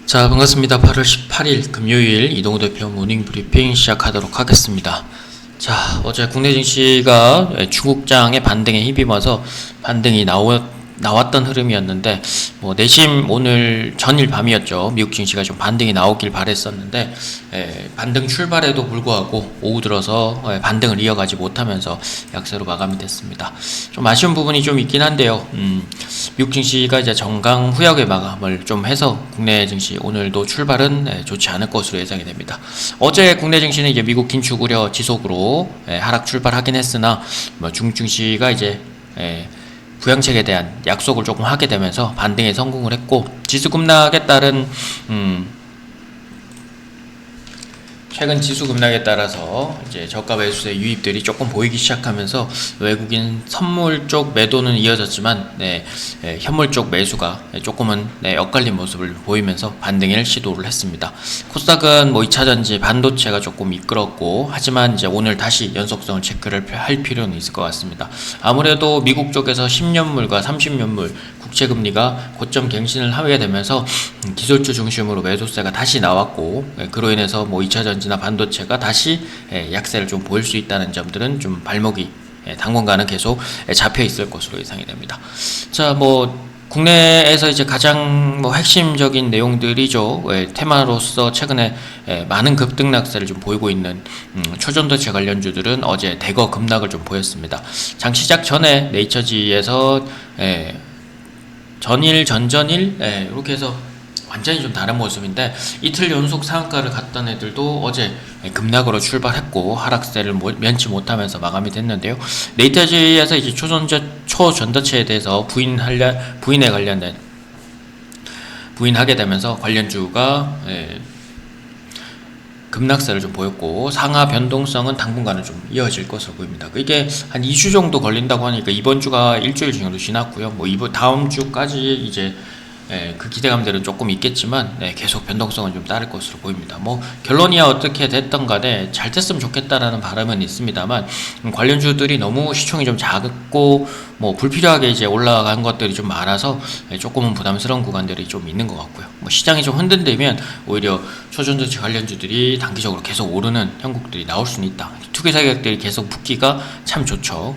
자, 반갑습니다. 8월 18일 금요일 이동우 대표 모닝 브리핑 시작하도록 하겠습니다. 자, 어제 국내 증시가 중국장의 반등에 힘입어서 반등이 나왔던 흐름이었는데, 내심 오늘 전일 밤이었죠. 미국 증시가 좀 반등이 나오길 바랬었는데, 반등 출발에도 불구하고 오후 들어서 반등을 이어가지 못하면서 약세로 마감이 됐습니다. 좀 아쉬운 부분이 좀 있긴 한데요. 미국 증시가 이제 정강 후약의 마감을 좀 해서 국내 증시 오늘도 출발은 좋지 않을 것으로 예상이 됩니다. 어제 국내 증시는 이제 미국 긴축 우려 지속으로 하락 출발하긴 했으나, 중국 증시가 이제 부양책에 대한 약속을 조금 하게 되면서 반등에 성공을 했고, 지수 급락에 따른 최근 지수 급락에 따라서 이제 저가 매수세 유입들이 조금 보이기 시작하면서 외국인 선물 쪽 매도는 이어졌지만 현물 쪽 매수가 조금은 엇갈린 모습을 보이면서 반등을 시도를 했습니다. 코스닥은 2차전지 반도체가 조금 이끌었고, 하지만 이제 오늘 다시 연속성을 체크를 할 필요는 있을 것 같습니다. 아무래도 미국 쪽에서 10년물과 30년물 국채금리가 고점 갱신을 하게 되면서 기술주 중심으로 매도세가 다시 나왔고, 그로 인해서 2차전지나 반도체가 다시 약세를 좀 보일 수 있다는 점들은 좀 발목이 당분간은 계속 잡혀 있을 것으로 예상이 됩니다. 자, 국내에서 이제 가장 핵심적인 내용들이죠. 테마로서 최근에 많은 급등락세를 좀 보이고 있는 초전도체 관련주들은 어제 대거 급락을 좀 보였습니다. 장 시작 전에 네이처지에서 전일, 전전일 이렇게 해서 완전히 좀 다른 모습인데, 이틀 연속 상한가를 갔던 애들도 어제 급락으로 출발했고 하락세를 면치 못하면서 마감이 됐는데요. 네이처지에서 이제 초전도체에 대해서 부인하게 되면서 관련주가 급락세를 좀 보였고, 상하 변동성은 당분간은 좀 이어질 것으로 보입니다. 이게 한 2주 정도 걸린다고 하니까 이번 주가 일주일 정도 지났고요. 다음 주까지 이제 그 기대감들은 조금 있겠지만 계속 변동성은 좀 따를 것으로 보입니다. 결론이야 어떻게 됐던 간에 잘 됐으면 좋겠다라는 바람은 있습니다만, 관련주들이 너무 시총이 좀 작고 불필요하게 이제 올라간 것들이 좀 많아서 조금은 부담스러운 구간들이 좀 있는 것 같고요. 시장이 좀 흔들리면 오히려 초전도체 관련주들이 단기적으로 계속 오르는 형국들이 나올 수는 있다. 투기 사격들이 계속 붙기가 참 좋죠.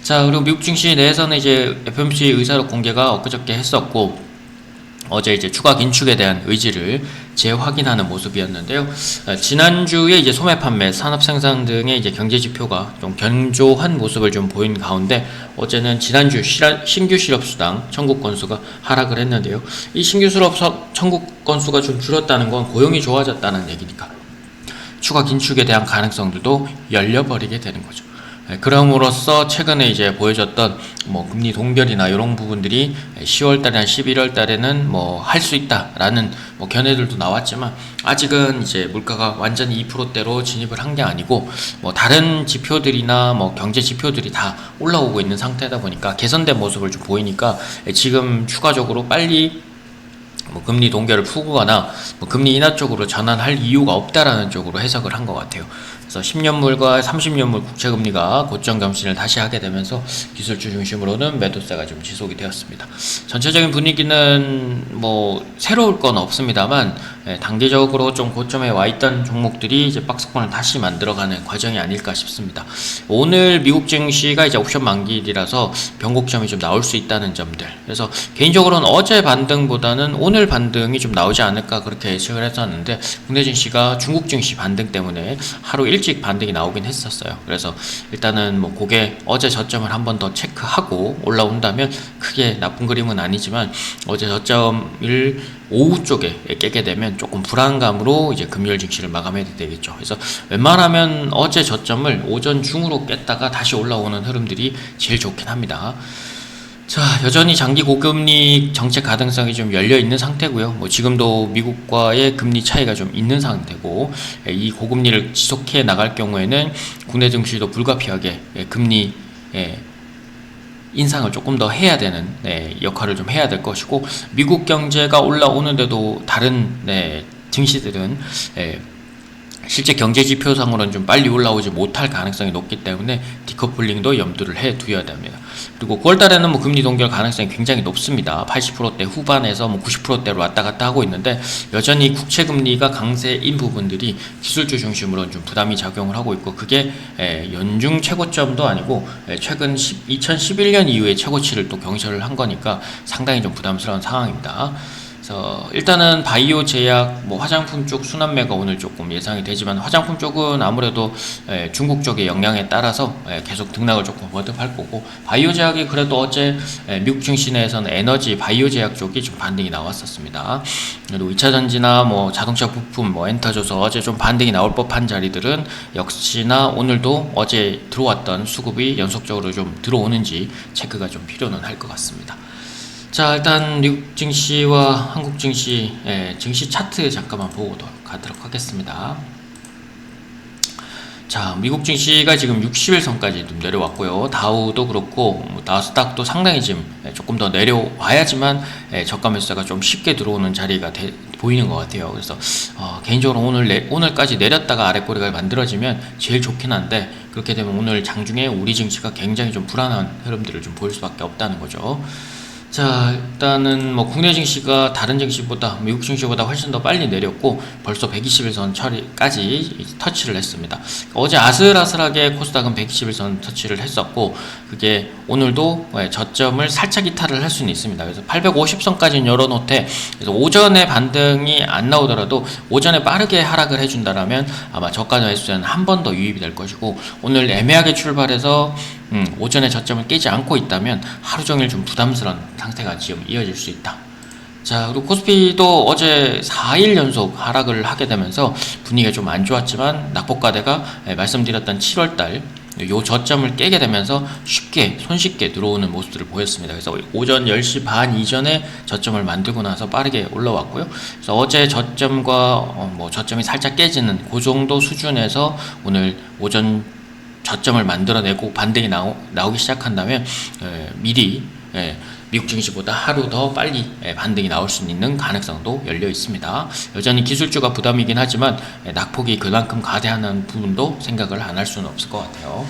자, 그리고 미국 증시 내에서는 이제 FOMC 의사록 공개가 엊그저께 했었고, 어제 이제 추가 긴축에 대한 의지를 재확인하는 모습이었는데요. 지난주에 이제 소매 판매, 산업 생산 등의 이제 경제 지표가 좀 견조한 모습을 좀 보인 가운데, 어제는 지난주 신규 실업 수당 청구 건수가 하락을 했는데요. 이 신규 실업 청구 건수가 좀 줄었다는 건 고용이 좋아졌다는 얘기니까 추가 긴축에 대한 가능성들도 열려버리게 되는 거죠. 그럼으로써 최근에 이제 보여졌던 금리 동결이나 이런 부분들이 10월달이나 11월달에는 할 수 있다라는 견해들도 나왔지만, 아직은 이제 물가가 완전히 2%대로 진입을 한 게 아니고 다른 지표들이나 경제 지표들이 다 올라오고 있는 상태다 보니까 개선된 모습을 좀 보이니까 지금 추가적으로 빨리 금리 동결을 푸거나 금리 인하 쪽으로 전환할 이유가 없다라는 쪽으로 해석을 한 것 같아요. 그래서 10년물과 30년물 국채금리가 고점 경신을 다시 하게 되면서 기술주 중심으로는 매도세가 좀 지속이 되었습니다. 전체적인 분위기는 새로울 건 없습니다만, 단기적으로 좀 고점에 와 있던 종목들이 이제 박스권을 다시 만들어가는 과정이 아닐까 싶습니다. 오늘 미국 증시가 이제 옵션 만기일이라서 변곡점이 좀 나올 수 있다는 점들, 그래서 개인적으로는 어제 반등보다는 오늘 반등이 좀 나오지 않을까 그렇게 예측을 했었는데, 국내 증시가 중국 증시 반등 때문에 하루 일찍 반등이 나오긴 했었어요. 그래서 일단은 그게 어제 저점을 한 번 더 체크하고 올라온다면 크게 나쁜 그림은 아니지만, 어제 저점을 오후 쪽에 깨게 되면 조금 불안감으로 이제 금요일 증시를 마감해야 되겠죠. 그래서 웬만하면 어제 저점을 오전 중으로 깼다가 다시 올라오는 흐름들이 제일 좋긴 합니다. 자, 여전히 장기 고금리 정책 가능성이 좀 열려있는 상태고요. 지금도 미국과의 금리 차이가 좀 있는 상태고, 이 고금리를 지속해 나갈 경우에는 국내 증시도 불가피하게 금리 인상을 조금 더 해야 되는 역할을 좀 해야 될 것이고, 미국 경제가 올라오는데도 다른 증시들은 실제 경제 지표상으로는 좀 빨리 올라오지 못할 가능성이 높기 때문에 디커플링도 염두를 해 두어야 됩니다. 그리고 9월달에는 뭐 금리 동결 가능성이 굉장히 높습니다. 80%대 후반에서 뭐 90%대로 왔다 갔다 하고 있는데 여전히 국채 금리가 강세인 부분들이 기술주 중심으로 좀 부담이 작용을 하고 있고 그게 연중 최고점도 아니고 최근 2011년 이후에 최고치를 또 경신을 한 거니까 상당히 좀 부담스러운 상황입니다. 일단은 바이오 제약, 뭐 화장품 쪽 순환매가 오늘 조금 예상이 되지만 화장품 쪽은 아무래도 중국 쪽의 영향에 따라서 계속 등락을 조금 거듭할 거고 바이오 제약이 그래도 어제 미국 증시 내에서는 에너지 바이오 제약 쪽이 좀 반등이 나왔었습니다. 그리고 2차전지나 뭐 자동차 부품, 뭐 엔터줘서 어제 좀 반등이 나올 법한 자리들은 역시나 오늘도 어제 들어왔던 수급이 연속적으로 좀 들어오는지 체크가 좀 필요는 할 것 같습니다. 자, 일단 미국 증시와 한국 증시 증시 차트 잠깐만 보고 가도록 하겠습니다. 자, 미국 증시가 지금 60일선까지 좀 내려왔고요. 다우도 그렇고 나스닥도 상당히 지금 조금 더 내려와야지만 저가 매수가 좀 쉽게 들어오는 자리가 보이는 것 같아요. 그래서 개인적으로 오늘까지 내렸다가 아랫꼬리가 만들어지면 제일 좋긴 한데 그렇게 되면 오늘 장중에 우리 증시가 굉장히 좀 불안한 흐름들을 좀 보일 수밖에 없다는 거죠. 자, 일단은 뭐 국내 증시가 다른 증시보다 미국 증시보다 훨씬 더 빨리 내렸고 벌써 120일선 처리까지 터치를 했습니다. 어제 아슬아슬하게 코스닥은 120일선 터치를 했었고 그게 오늘도 저점을 살짝 이탈을 할 수는 있습니다. 그래서 850선까지는 열어놓되 그래서 오전에 반등이 안 나오더라도 오전에 빠르게 하락을 해준다라면 아마 저가 매수세는 한 번 더 유입이 될 것이고 오늘 애매하게 출발해서 오전에 저점을 깨지 않고 있다면 하루 종일 좀 부담스러운 상태가 지금 이어질 수 있다. 자, 그리고 코스피도 어제 4일 연속 하락을 하게 되면서 분위기가 좀 안 좋았지만 낙폭과대가 말씀드렸던 7월달 요 저점을 깨게 되면서 손쉽게 들어오는 모습들을 보였습니다. 그래서 오전 10시 반 이전에 저점을 만들고 나서 빠르게 올라왔고요. 그래서 어제 저점과 저점이 살짝 깨지는 그 정도 수준에서 오늘 오전 저점을 만들어내고 반등이 나오기 시작한다면 미리 미국 증시보다 하루 더 빨리 반등이 나올 수 있는 가능성도 열려 있습니다. 여전히 기술주가 부담이긴 하지만 낙폭이 그만큼 가대하는 부분도 생각을 안 할 수는 없을 것 같아요.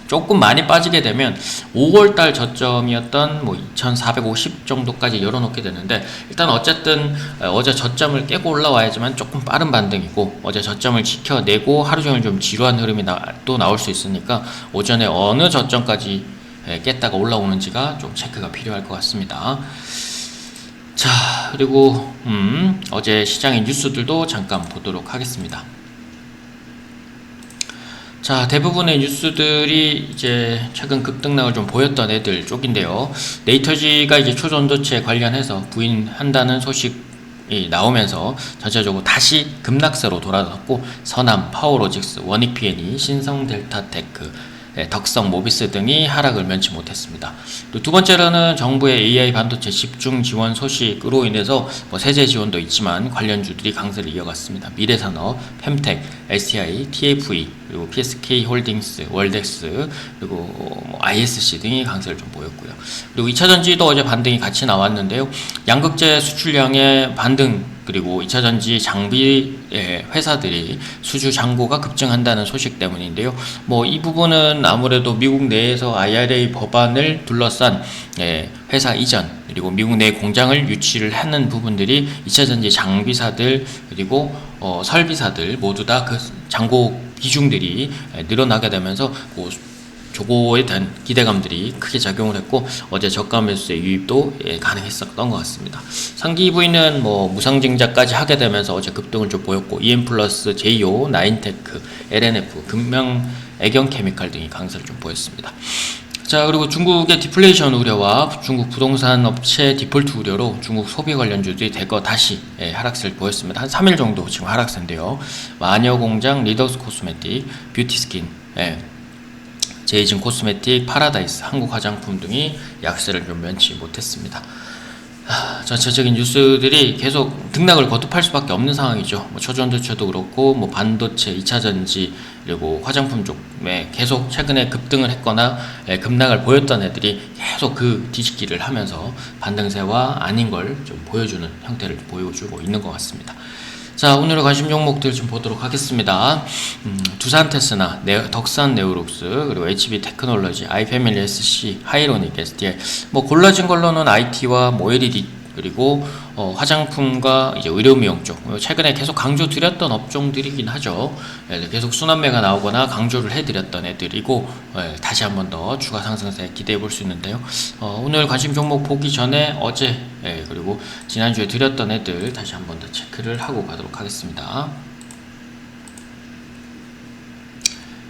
조금 많이 빠지게 되면 5월달 저점이었던 2450 정도까지 열어놓게 되는데 일단 어쨌든 어제 저점을 깨고 올라와야지만 조금 빠른 반등이고 어제 저점을 지켜내고 하루 종일 좀 지루한 흐름이 또 나올 수 있으니까 오전에 어느 저점까지 깼다가 올라오는지가 좀 체크가 필요할 것 같습니다. 자, 그리고 어제 시장의 뉴스들도 잠깐 보도록 하겠습니다. 자, 대부분의 뉴스들이 이제 최근 급등락을 좀 보였던 애들 쪽인데요. 네이터지가 이제 초전도체 관련해서 부인한다는 소식이 나오면서 전체적으로 다시 급락세로 돌아섰고 서남, 파워로직스, 원익-P&E, 신성델타테크, 덕성, 모비스 등이 하락을 면치 못했습니다. 또 두 번째로는 정부의 AI 반도체 집중 지원 소식으로 인해서 세제 지원도 있지만 관련주들이 강세를 이어갔습니다. 미래산업, 펜텍, STI, TFE, 그리고 PSK 홀딩스, 월덱스, 그리고 ISC 등이 강세를 좀 보였고요. 그리고 2차전지도 어제 반등이 같이 나왔는데요. 양극재 수출량의 반등 그리고 2차전지 장비 회사들이 수주 잔고가 급증한다는 소식 때문인데요. 이 부분은 아무래도 미국 내에서 IRA 법안을 둘러싼 회사 이전 그리고 미국 내 공장을 유치를 하는 부분들이 2차전지 장비사들 그리고 설비사들 모두 다 그 잔고 비중들이 늘어나게 되면서 저거에 대한 기대감들이 크게 작용을 했고 어제 저가 매수의 유입도 가능했었던 것 같습니다. 상기 부위는 무상증자까지 하게 되면서 어제 급등을 좀 보였고 EM플러스, 제이오, 나인테크, LNF, 금명, 애경케미칼 등이 강세를 좀 보였습니다. 자, 그리고 중국의 디플레이션 우려와 중국 부동산 업체 디폴트 우려로 중국 소비 관련주들이 대거 다시 하락세를 보였습니다. 한 3일 정도 지금 하락세인데요. 마녀공장, 리더스 코스메틱, 뷰티스킨, 제이즌 코스메틱, 파라다이스, 한국 화장품 등이 약세를 좀 면치 못했습니다. 전체적인 뉴스들이 계속 등락을 거듭할 수밖에 없는 상황이죠. 초전도체도 그렇고 반도체, 2차전지 그리고 화장품 쪽에 계속 최근에 급등을 했거나 급락을 보였던 애들이 계속 그 뒤집기를 하면서 반등세와 아닌 걸 좀 보여주는 형태를 보여주고 있는 것 같습니다. 자, 오늘의 관심 종목들 좀 보도록 하겠습니다. 두산테스나, 덕산 네오룩스, 그리고 HB 테크놀로지, 아이패밀리 SC, 하이로닉 SDI. 뭐 골라진 걸로는 IT와 뭐 LED, 그리고 화장품과 이제 의료미용 쪽, 최근에 계속 강조 드렸던 업종들이긴 하죠. 계속 순환매가 나오거나 강조를 해드렸던 애들이고, 다시 한 번 더 추가 상승세 기대해 볼 수 있는데요. 오늘 관심 종목 보기 전에 어제, 그리고 지난주에 드렸던 애들 다시 한 번 더 체크를 하고 가도록 하겠습니다.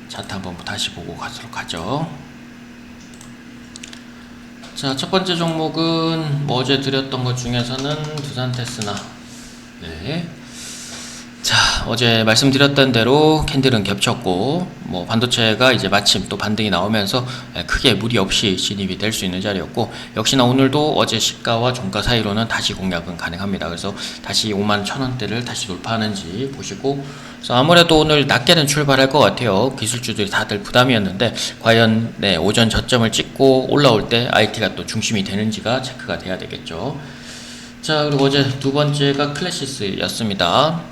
차트 한번 다시 보고 가도록 하죠. 자, 첫 번째 종목은 뭐 어제 드렸던 것 중에서는 두산테스나. 네. 자, 어제 말씀드렸던 대로 캔들은 겹쳤고, 뭐 반도체가 이제 마침 또 반등이 나오면서 크게 무리 없이 진입이 될 수 있는 자리였고, 역시나 오늘도 어제 시가와 종가 사이로는 다시 공략은 가능합니다. 그래서 다시 51,000원대를 다시 돌파하는지 보시고, 그래서 아무래도 오늘 낮게는 출발할 것 같아요. 기술주들이 다들 부담이었는데 과연 오전 저점을 찍고 올라올 때 IT가 또 중심이 되는지가 체크가 돼야 되겠죠. 자, 그리고 어제 두 번째가 클래시스였습니다.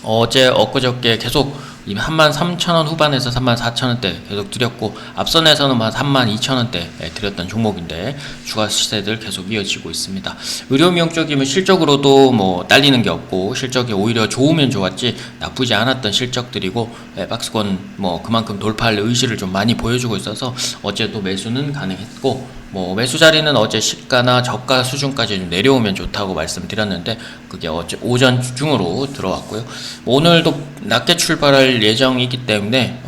어제 엊그저께 계속 33,000원 후반에서 34,000원대 계속 드렸고, 앞선에서는 32,000원대 드렸던 종목인데 추가 시세들 계속 이어지고 있습니다. 의료미용 쪽이면 실적으로도 뭐 딸리는 게 없고 실적이 오히려 좋으면 좋았지 나쁘지 않았던 실적들이고, 박스권 뭐 그만큼 돌파할 의지를 좀 많이 보여주고 있어서 어제도 매수는 가능했고, 뭐 매수 자리는 어제 시가나 저가 수준까지 좀 내려오면 좋다고 말씀드렸는데 그게 어제 오전 중으로 들어왔고요. 오늘도 낮게 출발할 예정이기 때문에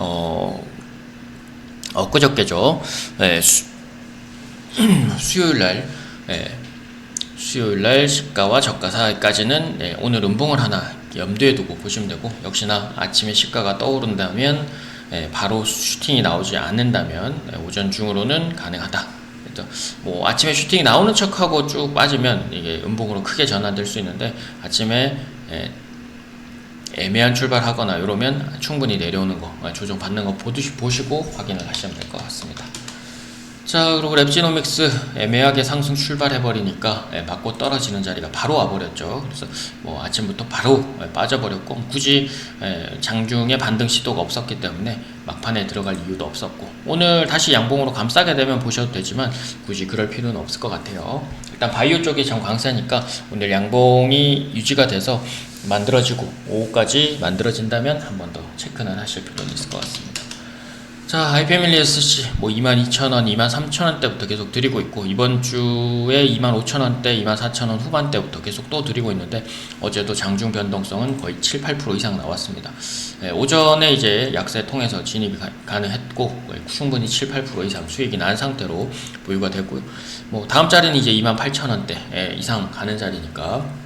엊그저께죠. 수요일날 시가와 저가 사이까지는 오늘 음봉을 하나 염두에 두고 보시면 되고, 역시나 아침에 시가가 떠오른다면 바로 슈팅이 나오지 않는다면 오전 중으로는 가능하다. 뭐 아침에 슈팅이 나오는 척하고 쭉 빠지면 이게 음봉으로 크게 전환될 수 있는데, 아침에 애매한 출발하거나 이러면 충분히 내려오는 거, 조정 받는 거 보시고 확인을 하시면 될 것 같습니다. 자, 그리고 랩지노믹스 애매하게 상승 출발해버리니까 맞고 떨어지는 자리가 바로 와버렸죠. 그래서 뭐 아침부터 바로 빠져버렸고, 굳이 장중에 반등 시도가 없었기 때문에 막판에 들어갈 이유도 없었고, 오늘 다시 양봉으로 감싸게 되면 보셔도 되지만 굳이 그럴 필요는 없을 것 같아요. 일단 바이오 쪽이 참 강세니까 오늘 양봉이 유지가 돼서 만들어지고 오후까지 만들어진다면 한 번 더 체크는 하실 필요는 있을 것 같습니다. 자, 아이패밀리 SC 뭐 22,000원, 23,000원대부터 계속 드리고 있고, 이번 주에 25,000원대, 24,000원 후반대부터 계속 또 드리고 있는데 어제도 장중 변동성은 거의 7, 8% 이상 나왔습니다. 오전에 이제 약세 통해서 진입이 가능했고 충분히 7, 8% 이상 수익이 난 상태로 보유가 되고요. 뭐 다음 자리는 이제 28,000원대 이상 가는 자리니까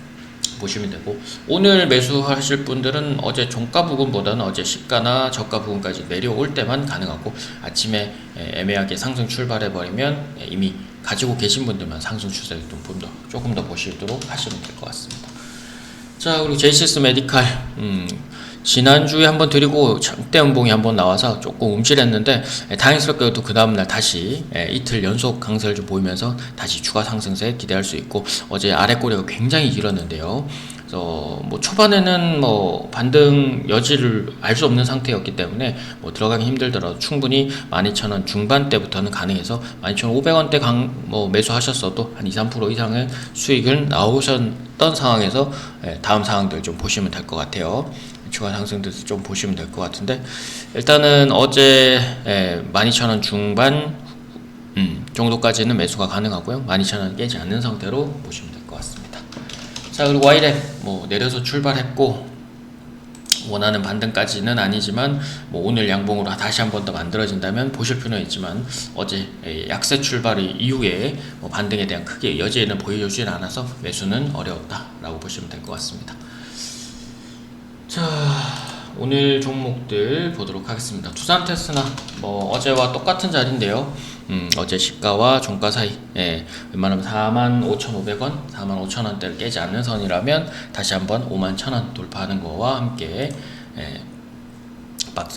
보시면 되고, 오늘 매수하실 분들은 어제 종가 부분보다는 어제 시가나 저가 부분까지 내려올 때만 가능하고, 아침에 애매하게 상승 출발해버리면 이미 가지고 계신 분들만 상승 추세를 조금 더 보시도록 하시면 될 것 같습니다. 자, 그리고 제이시스 메디칼, 지난주에 한번 드리고 장대 음봉이 한번 나와서 조금 움찔했는데 다행스럽게도 그 다음날 다시 이틀 연속 강세를 좀 보이면서 다시 추가 상승세 기대할 수 있고, 어제 아래 꼬리가 굉장히 길었는데요. 그래서 뭐 초반에는 뭐 반등 여지를 알 수 없는 상태였기 때문에 뭐 들어가기 힘들더라도 충분히 12,000원 중반대부터는 가능해서 12,500원대 뭐 매수하셨어도 한 2, 3% 이상의 수익을 나오셨던 상황에서 다음 상황들 좀 보시면 될 것 같아요. 추가 상승들 좀 보시면 될 것 같은데, 일단은 어제 12,000원 중반 정도까지는 매수가 가능하고요. 12,000원 깨지 않는 상태로 보시면 될 것 같습니다. 자, 그리고 와이랩 뭐 내려서 출발했고 원하는 반등까지는 아니지만 뭐 오늘 양봉으로 다시 한 번 더 만들어진다면 보실 필요는 있지만, 어제 약세 출발 이후에 뭐 반등에 대한 크게 여지에는 보여주진 않아서 매수는 어려웠다라고 보시면 될 것 같습니다. 자, 오늘 종목들 보도록 하겠습니다. 두산테스나 뭐 어제와 똑같은 자리인데요. 어제 시가와 종가 사이, 웬만하면 45,500원, 45,000원대를 깨지 않는 선이라면 다시 한번 51,000원 돌파하는 거와 함께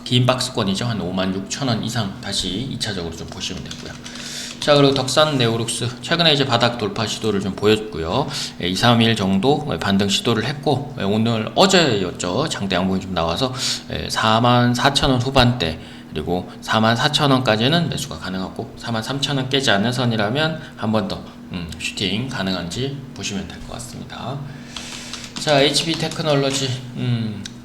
긴 박스권이죠. 한 56,000원 이상 다시 2차적으로 좀 보시면 되고요. 자, 그리고 덕산 네오룩스 최근에 이제 바닥 돌파 시도를 좀 보였고요. 2, 3일 정도 반등 시도를 했고, 오늘 어제였죠. 장대 양봉이 좀 나와서 44,000원 후반대, 그리고 44,000원까지는 매수가 가능하고 43,000원 깨지 않는 선이라면 한 번 더 슈팅 가능한지 보시면 될 것 같습니다. 자, HP 테크놀로지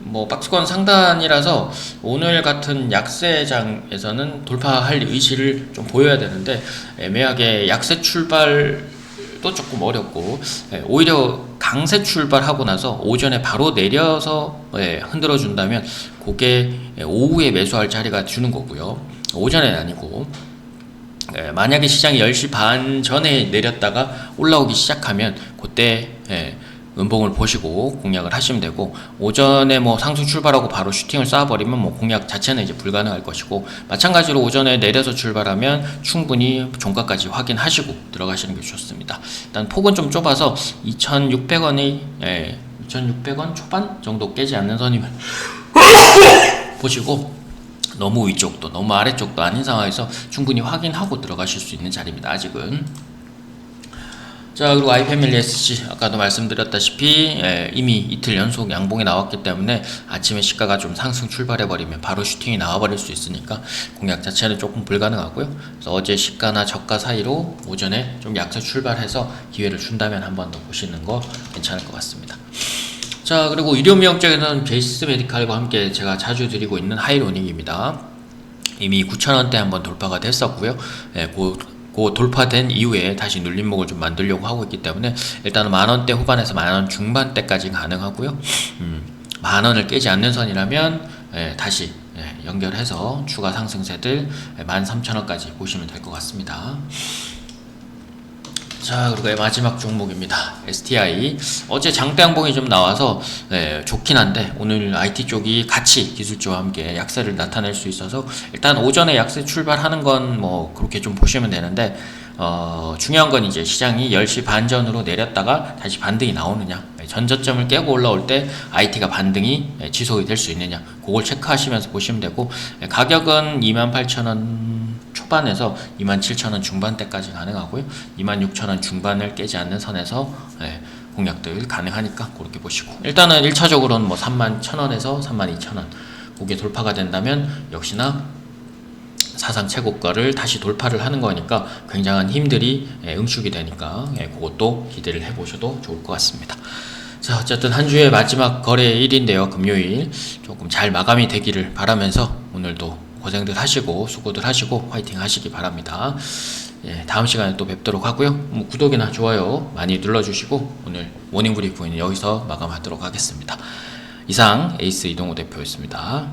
뭐 박스권 상단이라서 오늘 같은 약세장에서는 돌파할 의지를 좀 보여야 되는데 애매하게 약세 출발도 조금 어렵고, 오히려 강세 출발하고 나서 오전에 바로 내려서 흔들어 준다면 그게 오후에 매수할 자리가 주는 거고요. 오전에는 아니고, 만약에 시장이 10시 반 전에 내렸다가 올라오기 시작하면 그때 음봉을 보시고 공략을 하시면 되고, 오전에 뭐 상승 출발하고 바로 슈팅을 쏴버리면 뭐 공략 자체는 이제 불가능할 것이고, 마찬가지로 오전에 내려서 출발하면 충분히 종가까지 확인하시고 들어가시는 게 좋습니다. 일단 폭은 좀 좁아서 2,600원이 2,600원 초반 정도 깨지 않는 선이면 보시고, 너무 위쪽도 너무 아래쪽도 아닌 상황에서 충분히 확인하고 들어가실 수 있는 자리입니다, 아직은. 자, 그리고 아이패밀리 SC 아까도 말씀드렸다시피 이미 이틀 연속 양봉이 나왔기 때문에 아침에 시가가 좀 상승 출발해버리면 바로 슈팅이 나와버릴 수 있으니까 공략 자체는 조금 불가능하고요. 그래서 어제 시가나 저가 사이로 오전에 좀 약세 출발해서 기회를 준다면 한 번 더 보시는 거 괜찮을 것 같습니다. 자, 그리고 의료미용 쪽에서는 제이스 메디칼과 함께 제가 자주 드리고 있는 하이로닝입니다. 이미 9,000원대 한번 돌파가 됐었고요. 그 돌파된 이후에 다시 눌림목을 좀 만들려고 하고 있기 때문에 일단은 만원대 후반에서 만원 중반대까지 가능하고요. 만원을 깨지 않는 선이라면 다시 연결해서 추가 상승세들 13,000원까지 보시면 될 것 같습니다. 자, 그리고 마지막 종목입니다. STI. 어제 장대양봉이 좀 나와서 좋긴 한데 오늘 IT 쪽이 같이 기술주와 함께 약세를 나타낼 수 있어서 일단 오전에 약세 출발하는 건 뭐 그렇게 좀 보시면 되는데, 중요한 건 이제 시장이 10시 반 전으로 내렸다가 다시 반등이 나오느냐, 전저점을 깨고 올라올 때 IT가 반등이 지속이 될 수 있느냐, 그걸 체크하시면서 보시면 되고, 가격은 28,000원 초반에서 27,000원 중반대까지 가능하고요. 26,000원 중반을 깨지 않는 선에서 공략들 가능하니까 그렇게 보시고, 일단은 1차적으로는 뭐 31,000원에서 32,000원 그게 돌파가 된다면 역시나 사상 최고가를 다시 돌파를 하는 거니까 굉장한 힘들이 응축이 되니까 그것도 기대를 해보셔도 좋을 것 같습니다. 자, 어쨌든 한 주의 마지막 거래일인데요, 금요일 조금 잘 마감이 되기를 바라면서 오늘도 고생들 하시고 수고들 하시고 화이팅 하시기 바랍니다. 다음 시간에 또 뵙도록 하고요. 뭐 구독이나 좋아요 많이 눌러주시고 오늘 모닝브리프는 여기서 마감하도록 하겠습니다. 이상 에이스 이동호 대표였습니다.